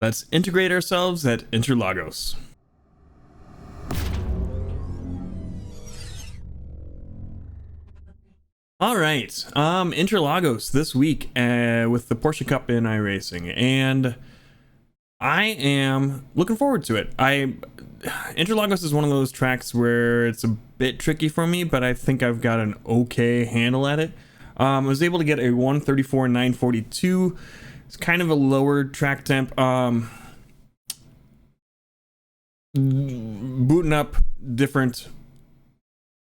Let's integrate ourselves at Interlagos. All right, Interlagos this week with the Porsche Cup in iRacing, and I am looking forward to it. Interlagos is one of those tracks where it's a bit tricky for me, but I think I've got an okay handle at it. I was able to get a 134 942. It's kind of a lower track temp. Booting up different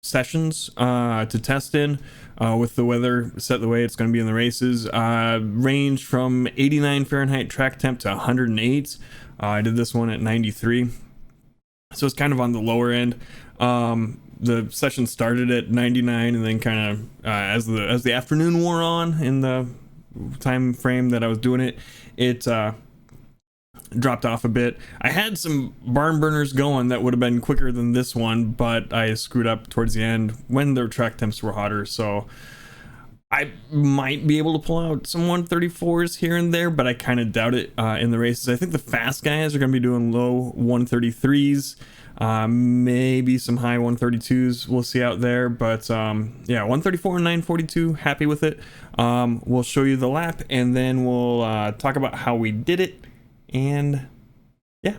sessions to test in with the weather set the way it's going to be in the races. Ranged from 89 Fahrenheit track temp to 108. I did this one at 93, so it's kind of on the lower end. The session started at 99, and then kind of as the afternoon wore on in the time frame that I was doing it, it dropped off a bit. I had some barn burners going that would have been quicker than this one, but I screwed up towards the end when their track temps were hotter, so I might be able to pull out some 134s here and there, but I kind of doubt it in the races. I think the fast guys are going to be doing low 133s, maybe some high 132s we'll see out there, but yeah, 134 and 942, happy with it. We'll show you the lap, and then we'll talk about how we did it. And yeah.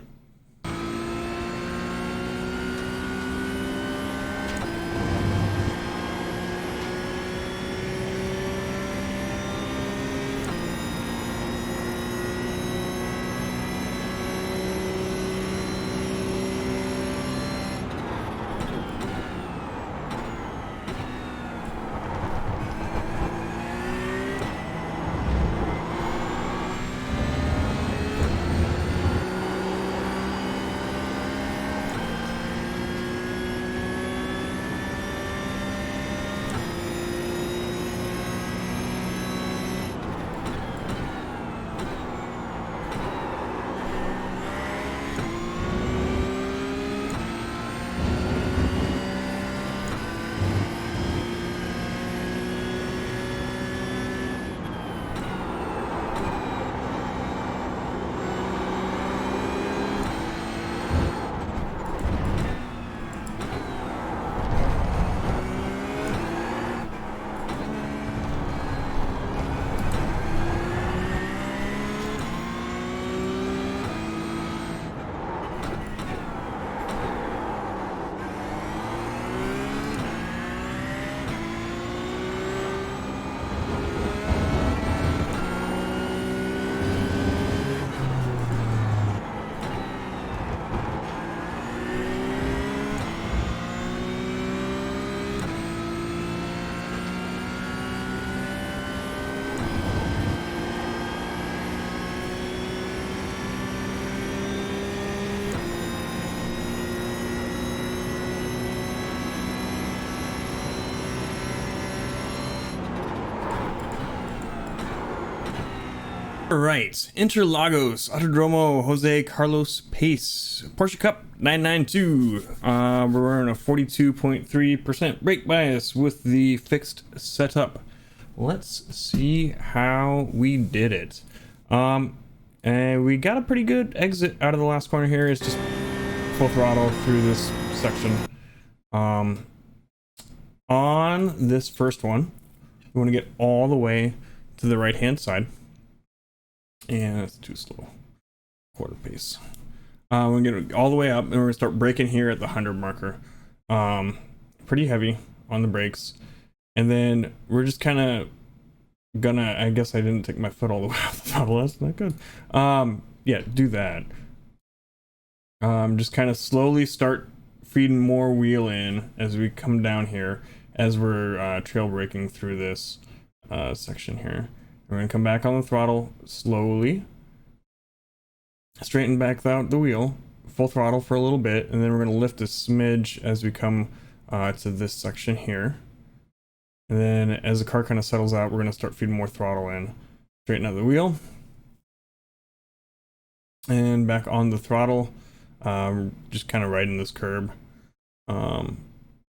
All right, Interlagos, Autodromo, Jose Carlos Pace, Porsche Cup 992. We're running a 42.3% brake bias with the fixed setup. Let's see how we did it. And we got a pretty good exit out of the last corner here. It's just full throttle through this section. On this first one, we want to get all the way to the right hand side. And that's too slow. Quarter pace. We're gonna get all the way up, and we're gonna start braking here at the 100 marker. Pretty heavy on the brakes, and then we're just kind of gonna. I guess I didn't take my foot all the way off the throttle. That's not good. Yeah, do that. Just kind of slowly start feeding more wheel in as we come down here, as we're trail braking through this section here. We're going to come back on the throttle slowly, straighten back out the wheel, full throttle for a little bit, and then we're going to lift a smidge as we come to this section here. And then as the car kind of settles out, we're going to start feeding more throttle in, straighten out the wheel, and back on the throttle, just kind of riding this curb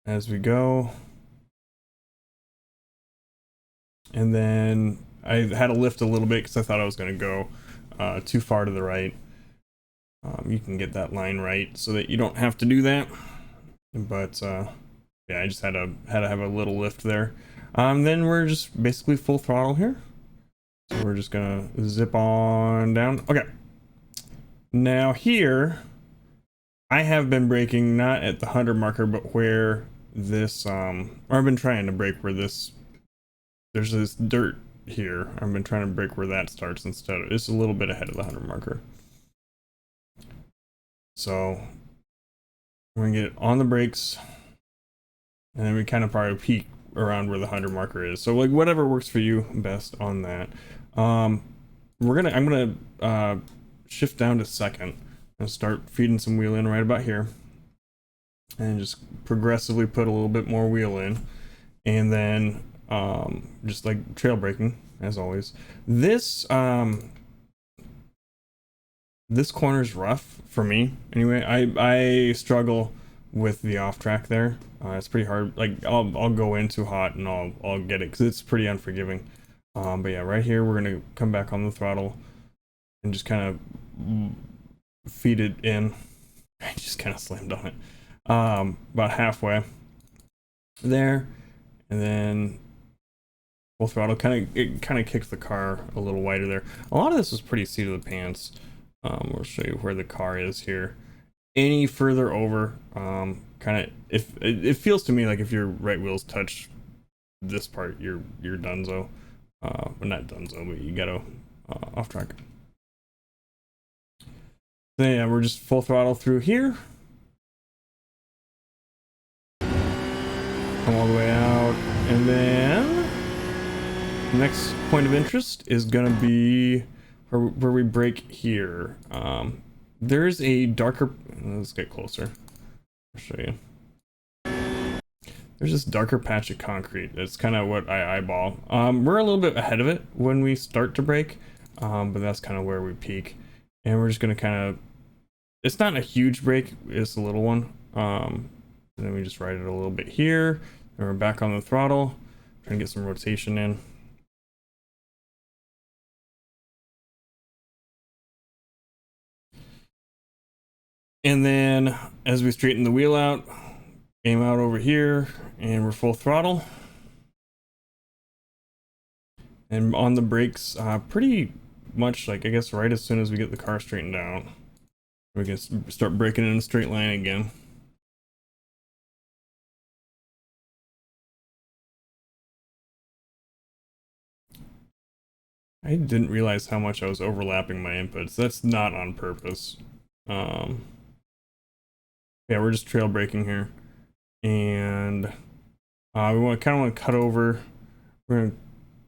as we go. And then I had to lift a little bit because I thought I was going to go too far to the right. You can get that line right so that you don't have to do that. But yeah, I just had to have a little lift there. Then we're just basically full throttle here. So we're just gonna zip on down. Okay. Now here, I have been braking not at the 100 marker, but where this, or I've been trying to brake where this, there's this dirt here. I've been trying to brake where that starts instead of, it's a little bit ahead of the 100 marker. So we're gonna get on the brakes, and then we kind of probably peak around where the 100 marker is. So like whatever works for you best on that. I'm gonna shift down to second and start feeding some wheel in right about here, and just progressively put a little bit more wheel in, and then just like trail braking as always. This this corner is rough for me anyway. I struggle with the off track there. It's pretty hard. Like I'll go in too hot and I'll get it because it's pretty unforgiving. But yeah, right here we're gonna come back on the throttle and just kind of feed it in. I just kind of slammed on it. About halfway there, and then full throttle. It kind of kicked the car a little wider there. A lot of this was pretty seat of the pants. We'll show you where the car is here. Any further over, kind of, if it feels to me like if your right wheels touch this part, you're donezo. Well, not donezo, but you gotta off track. Then yeah, we're just full throttle through here. Come all the way out, and then the next point of interest is gonna be where we brake here. There's a darker, let's get closer, I'll show you. There's this darker patch of concrete. That's kind of what I eyeball. We're a little bit ahead of it when we start to brake, but that's kind of where we peak. And we're just gonna kind of, it's not a huge brake, it's a little one. And then we just ride it a little bit here, and we're back on the throttle, trying to get some rotation in. And then as we straighten the wheel out, aim out over here, and we're full throttle. And on the brakes, pretty much like, I guess right as soon as we get the car straightened out, we can start braking in a straight line again. I didn't realize how much I was overlapping my inputs. That's not on purpose. Yeah, we're just trail braking here, and we kind of want to cut over. We're gonna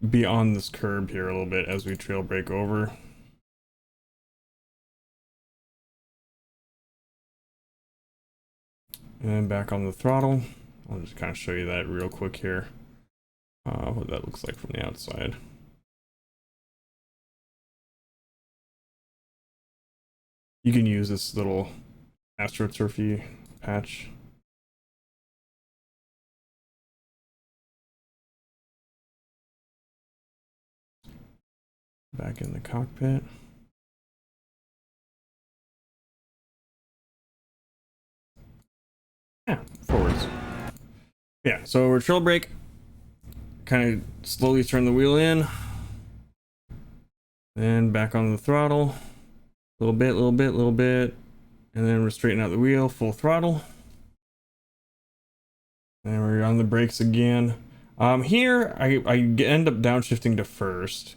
be on this curb here a little bit as we trail brake over. And then back on the throttle. I'll just kind of show you that real quick here, what that looks like from the outside. You can use this little AstroTurfy patch. Back in the cockpit. Yeah, forwards. Yeah, so we're trail brake. Kind of slowly turn the wheel in. Then back on the throttle. Little bit. And then we're straightening out the wheel, full throttle. And we're on the brakes again. Here, I end up downshifting to first.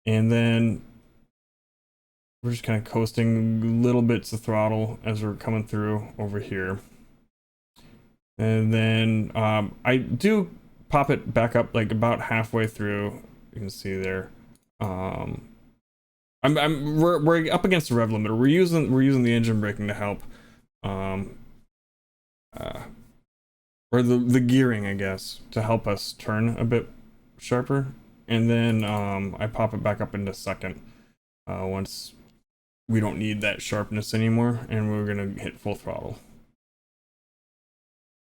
And then we're just kind of coasting little bits of throttle as we're coming through over here. And then I do pop it back up like about halfway through. You can see there. We're up against the rev limiter. We're using the engine braking to help, or the gearing, I guess, to help us turn a bit sharper. And then I pop it back up into second once we don't need that sharpness anymore, and we're gonna hit full throttle.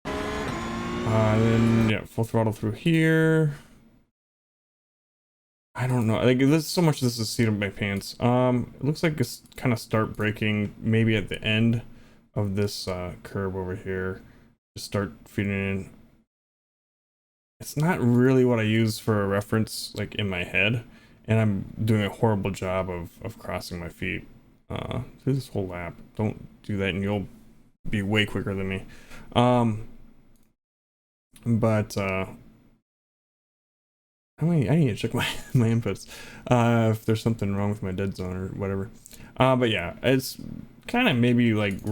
Then yeah, full throttle through here. I don't know. Like this so much. This is seat of my pants. It looks like it's kind of start braking maybe at the end of this curb over here. Just start feeding in. It's not really what I use for a reference, like in my head, and I'm doing a horrible job of crossing my feet. Through this whole lap. Don't do that, and you'll be way quicker than me. But I need to check my inputs if there's something wrong with my dead zone or whatever. But yeah, it's kind of maybe like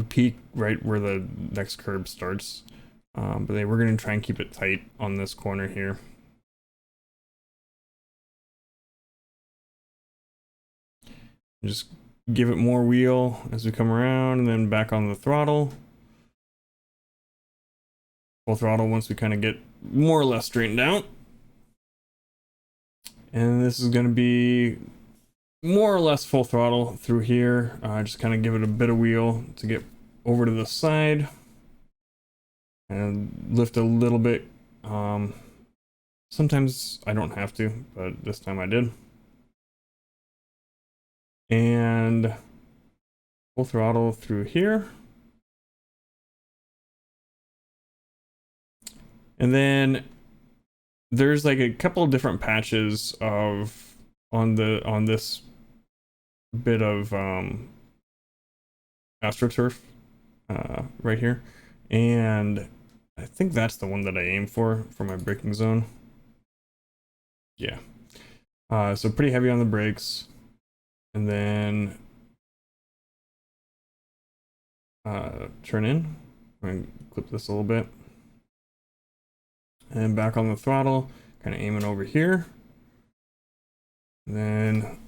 peak right where the next curb starts. But we're gonna try and keep it tight on this corner here. Just give it more wheel as we come around, and then back on the throttle. Full throttle once we kind of get more or less straightened out. And this is going to be more or less full throttle through here. Just kind of give it a bit of wheel to get over to the side. And lift a little bit. Sometimes I don't have to, but this time I did. And full throttle through here. And then there's like a couple of different patches of on this bit of AstroTurf right here, and I think that's the one that I aim for my braking zone. Yeah, so pretty heavy on the brakes, and then turn in. I'm gonna clip this a little bit. And back on the throttle, kind of aiming over here. And then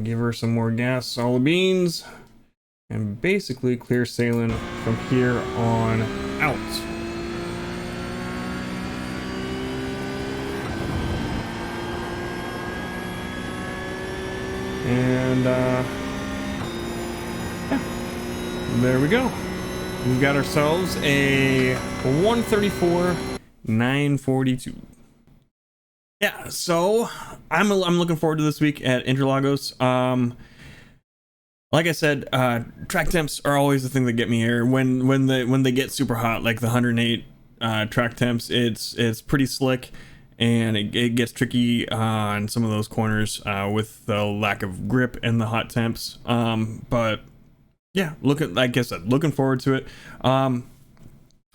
give her some more gas, all the beans, and basically clear sailing from here on out. And yeah, there we go. We've got ourselves a 134.942. Yeah, so I'm looking forward to this week at Interlagos. Like I said, track temps are always the thing that get me here. When they get super hot, like the 108 track temps, it's pretty slick, and it gets tricky on some of those corners with the lack of grip and the hot temps. But yeah, like I said, looking forward to it.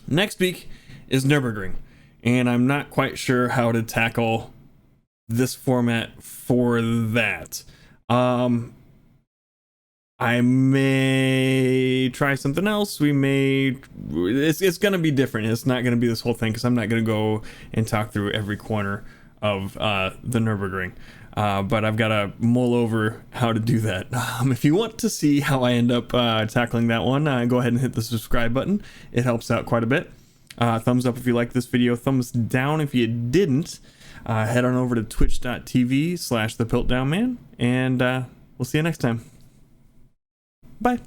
Next week is Nürburgring, and I'm not quite sure how to tackle this format for that. I may try something else. It's gonna be different. It's not gonna be this whole thing, because I'm not gonna go and talk through every corner of the Nürburgring. But I've got to mull over how to do that. If you want to see how I end up tackling that one, go ahead and hit the subscribe button. It helps out quite a bit. Thumbs up if you liked this video. Thumbs down if you didn't. Head on over to twitch.tv/thepiltdownman, and we'll see you next time. Bye.